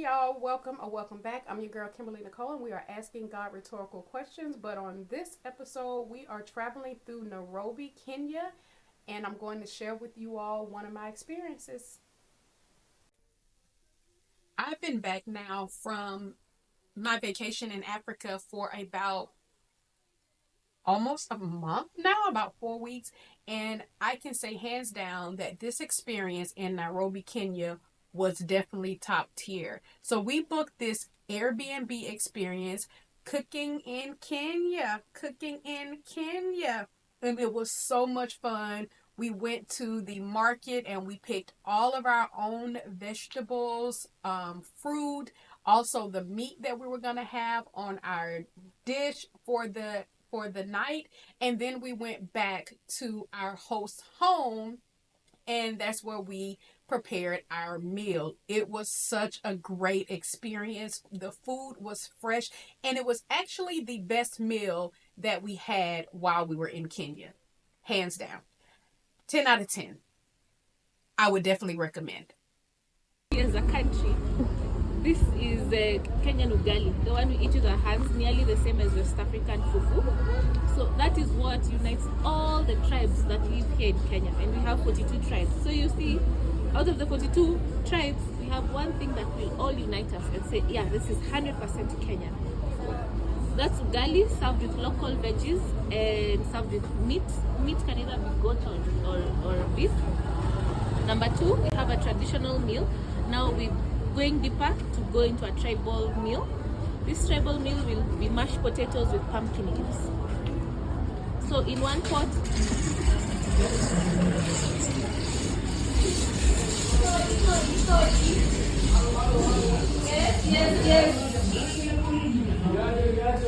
y'all, welcome back. I'm your girl Kimberly Nicole, and we are asking God rhetorical questions. But on this episode, we are traveling through Nairobi, Kenya, and I'm going to share with you all one of my experiences. I've been back now from my vacation in Africa for about almost a month now, about 4 weeks, and I can say hands down that this experience in Nairobi, Kenya was definitely top tier. So we booked this Airbnb experience, cooking in Kenya, and it was so much fun. We went to the market and we picked all of our own vegetables, fruit, also the meat that we were gonna have on our dish for the night, and then we went back to our host home, and that's where we prepared our meal. It was such a great experience. The food was fresh, and it was actually the best meal that we had while we were in Kenya. Hands down. 10 out of 10. I would definitely recommend. As a country, this is Kenyan ugali, the one we eat with our hands, nearly the same as West African fufu. So that is what unites all the tribes that live here in Kenya, and we have 42 tribes. So you see, out of the 42 tribes, we have one thing that will all unite us and say, yeah, this is 100% Kenyan. That's ugali served with local veggies and served with meat. Meat can either be goat or beef. Number 2, we have a traditional meal. Now we're going deeper to go into a tribal meal. This tribal meal will be mashed potatoes with pumpkin leaves. So in one pot, yes.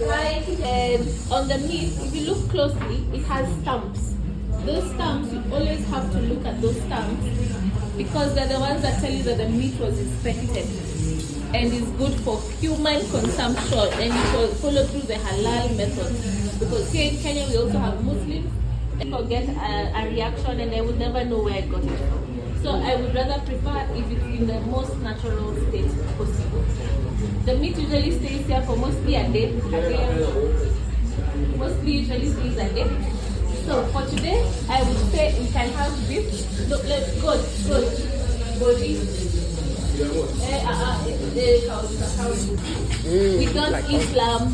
Right. And on the meat, if you look closely, it has stumps. Those stumps, you always have to look at those stumps because they're the ones that tell you that the meat was inspected and is good for human consumption, and it will follow through the halal method. Because here in Kenya, we also have Muslims. People get a reaction and they will never know where I got it from. So I would rather prefer if it's in the most natural state possible. The meat usually stays here for mostly a day. Mostly usually stays a day. So for today, I would say we can have beef. Look, let's go. Body. We don't eat lamb.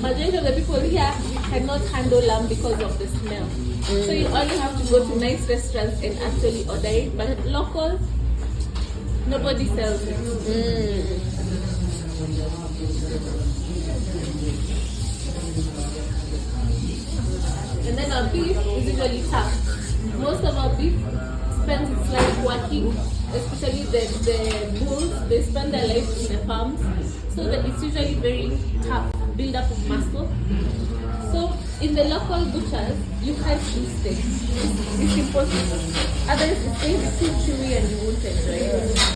Majority of the people here cannot handle lamb because of the smell. So you only have to go to nice restaurants and actually order it. But local, nobody sells it. And then our beef is usually tough. Most of our beef spends its life working, especially the bulls. They spend their life in the farms, so that it's usually very tough, build up of muscle. So in the local butchers, you can't eat steak. It's impossible. Otherwise, it's going to be too chewy and you won't enjoy it.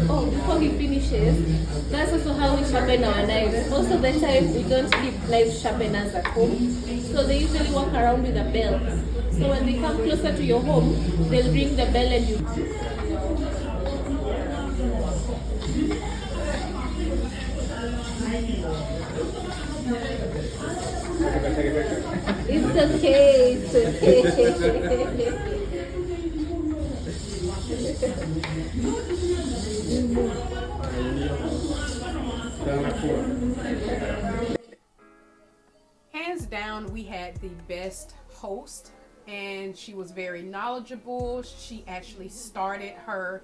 Oh, before he finishes, that's also how we sharpen our knives. Most of the time, we don't keep knife sharpeners at home, so they usually walk around with a bell. So when they come closer to your home, they'll ring the bell and you. It's okay. Hands down, we had the best host, and she was very knowledgeable. She actually started her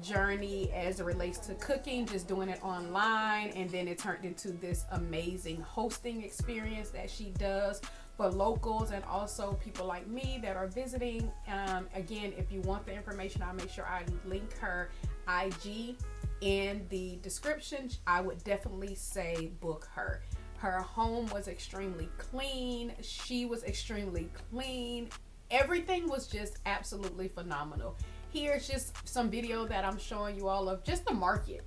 journey as it relates to cooking, just doing it online, and then it turned into this amazing hosting experience that she does. for locals and also people like me that are visiting. Again, if you want the information, I'll make sure I link her IG in the description. I would definitely say book her. Her home was extremely clean. She was extremely clean. Everything was just absolutely phenomenal. Here's just some video that I'm showing you all of just the market.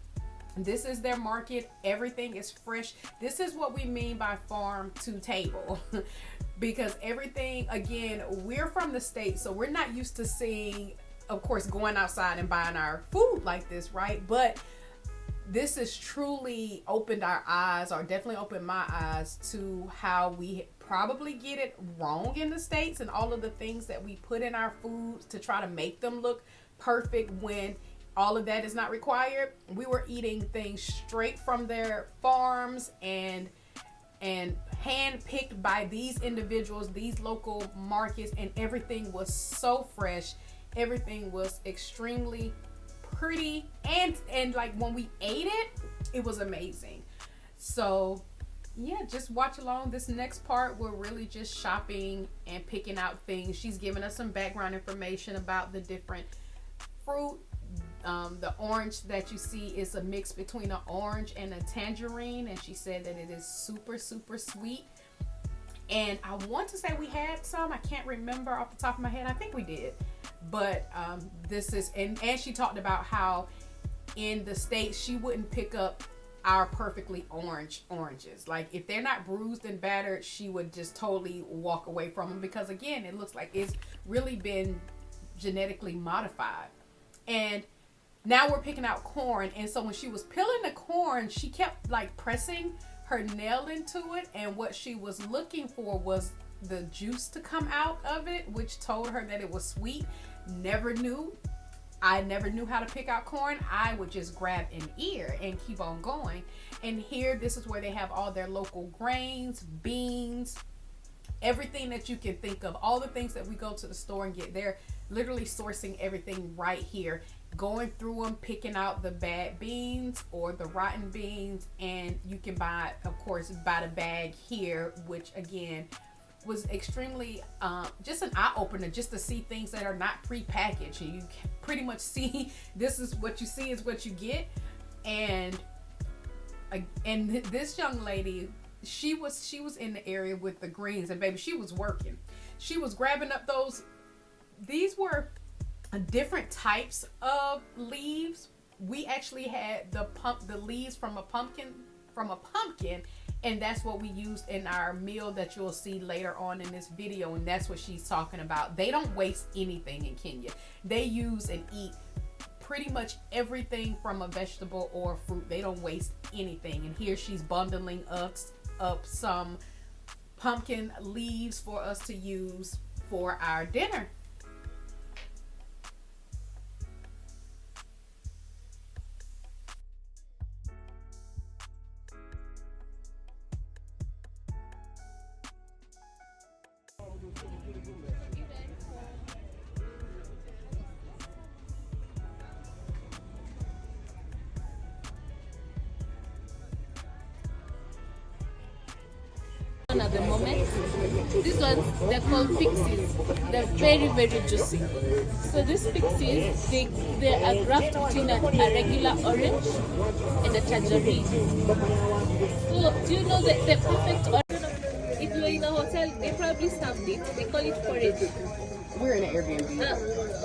This is their market. Everything is fresh. This is what we mean by farm to table. Because everything, again, we're from the States, so we're not used to seeing, of course, going outside and buying our food like this, right? But this has truly opened our eyes, or definitely opened my eyes, to how we probably get it wrong in the States, and all of the things that we put in our foods to try to make them look perfect when all of that is not required. We were eating things straight from their farms and hand-picked by these individuals, these local markets, and everything was so fresh. Everything was extremely pretty, and like when we ate it, it was amazing. So yeah, just watch along. This next part, we're really just shopping and picking out things. She's giving us some background information about the different fruit. The orange that you see is a mix between an orange and a tangerine, and she said that it is super sweet. And I want to say we had some, I can't remember off the top of my head. I think we did, but this is, and she talked about how in the States she wouldn't pick up our perfectly oranges. Like if they're not bruised and battered, she would just totally walk away from them, because again, it looks like it's really been genetically modified. And now we're picking out corn, and so when she was peeling the corn, she kept like pressing her nail into it, and what she was looking for was the juice to come out of it, which told her that it was sweet. I never knew how to pick out corn. I would just grab an ear and keep on going. And here, this is where they have all their local grains, beans, everything that you can think of, all the things that we go to the store and get. They're literally sourcing everything right here, going through them, picking out the bad beans or the rotten beans, and you can buy, of course, buy the bag here, which again was extremely just an eye-opener, just to see things that are not pre-packaged. You can pretty much see, this is what you see is what you get. And this young lady, she was in the area with the greens, and baby, she was working. She was grabbing up those. These were different types of leaves. We actually had the leaves from a pumpkin, and that's what we used in our meal that you'll see later on in this video. And that's what she's talking about. They don't waste anything in Kenya. They use and eat pretty much everything from a vegetable or fruit. They don't waste anything. And here she's bundling up some pumpkin leaves for us to use for our dinner. At the moment, these ones, they're called pixies. They're very juicy. So these pixies, they are grafted between a regular orange and a tangerine. So do you know that the perfect orange? If you're in a hotel, they probably served it. They call it porridge. We're in an Airbnb.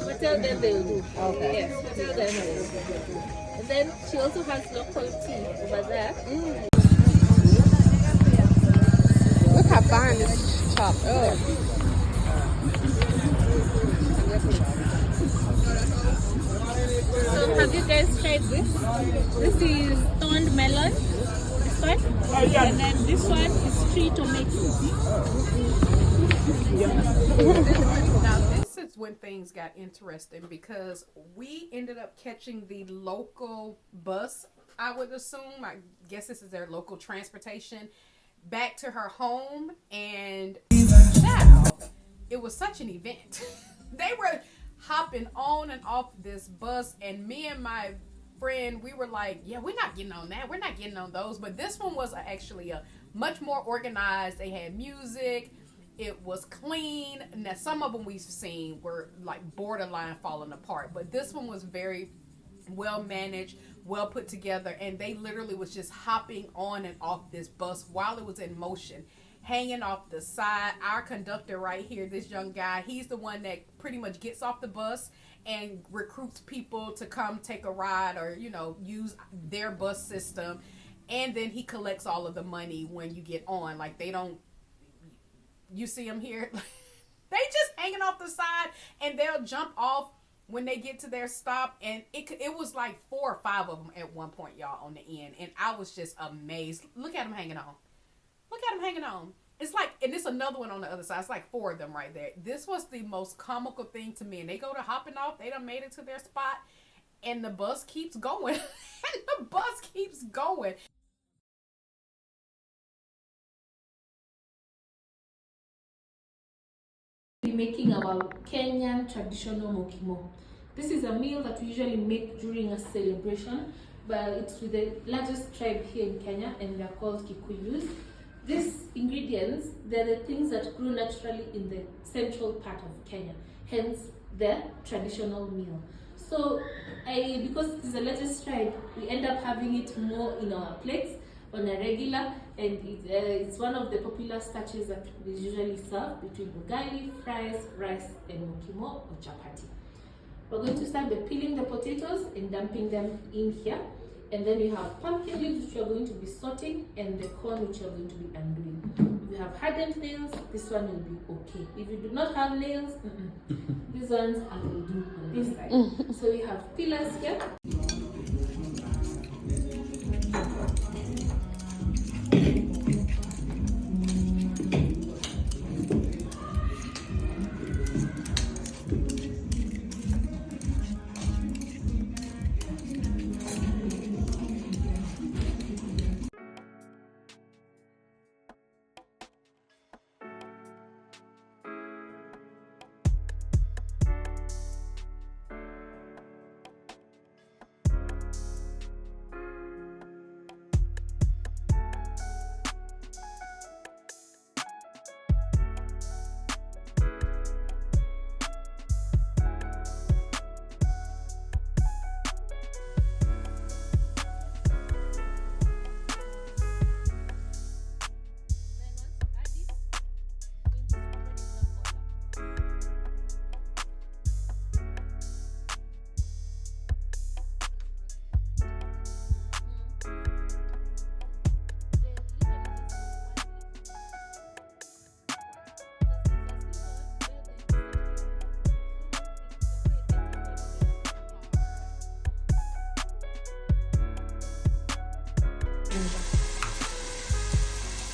Hotel them they will do. Okay. Yes, hotel them they will do. And then she also has local tea over there. Look how fine this chopped up. So have you guys tried this? This is stoned melon. This one. And then this one is tree tomatoes. Now this is when things got interesting, because we ended up catching the local bus, I would assume. I guess this is their local transportation back to her home, and wow, it was such an event. They were hopping on and off this bus, and me and my friend, we were like, yeah, we're not getting on that, we're not getting on those. But this one was actually a much more organized. They had music, It was clean. Now some of them we've seen were like borderline falling apart, but this one was very well managed, well put together, and they literally was just hopping on and off this bus while it was in motion, hanging off the side. Our conductor right here, this young guy, he's the one that pretty much gets off the bus and recruits people to come take a ride or, you know, use their bus system. And then he collects all of the money when you get on. Like, they don't, you see them here, they just hanging off the side, and they'll jump off when they get to their stop. And it was like 4 or 5 of them at one point, y'all, on the end. And I was just amazed. Look at them hanging on. Look at them hanging on. It's like, and it's another one on the other side. It's like 4 of them right there. This was the most comical thing to me. And they go to hopping off. They done made it to their spot. And the bus keeps going. And the bus keeps going. Making our Kenyan traditional mokimo. This is a meal that we usually make during a celebration, but it's with the largest tribe here in Kenya, and they're called Kikuyus. These ingredients, they're the things that grow naturally in the central part of Kenya, hence the traditional meal. So, because it's the largest tribe, we end up having it more in our plates on a regular, and it's one of the popular starches that we usually serve between ugali, fries, rice, and mokimo or chapati. We're going to start by peeling the potatoes and dumping them in here, and then we have pumpkin leaves which we are going to be sorting, and the corn which we are going to be undoing. If you have hardened nails, this one will be okay. If you do not have nails, these ones I will do on this side. So we have peelers here.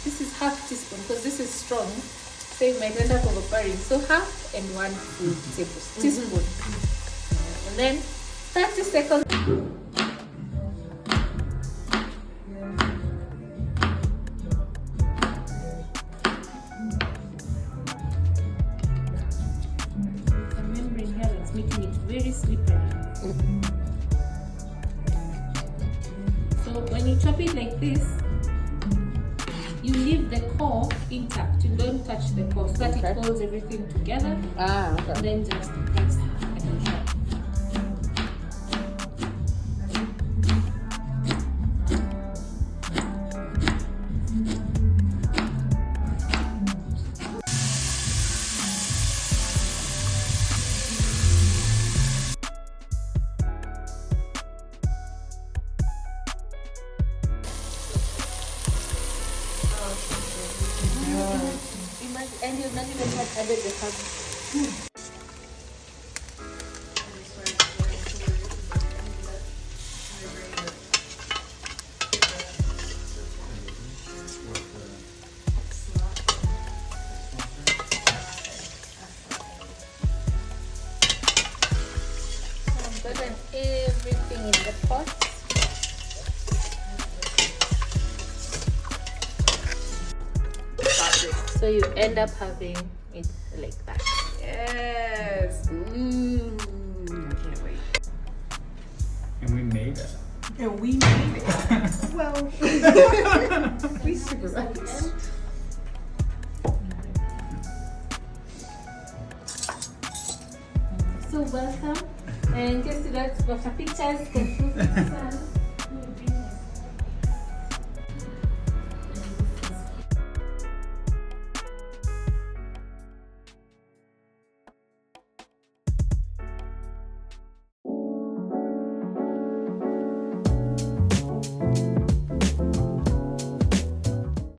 This is half teaspoon because this is strong, so it might end up overpowering. So half and 1 teaspoon. And then 30 seconds. The membrane here that's making it very slippery. So when you chop it like this, you leave the core intact. You don't touch the core so that it holds everything together. Okay. And then just press and chop. And you've not even had added the herbs. I've gotten everything in the pot. So you end up having it like that. Yes. I can't wait. And we made it. And we made it. Well, we supervised. after pictures, can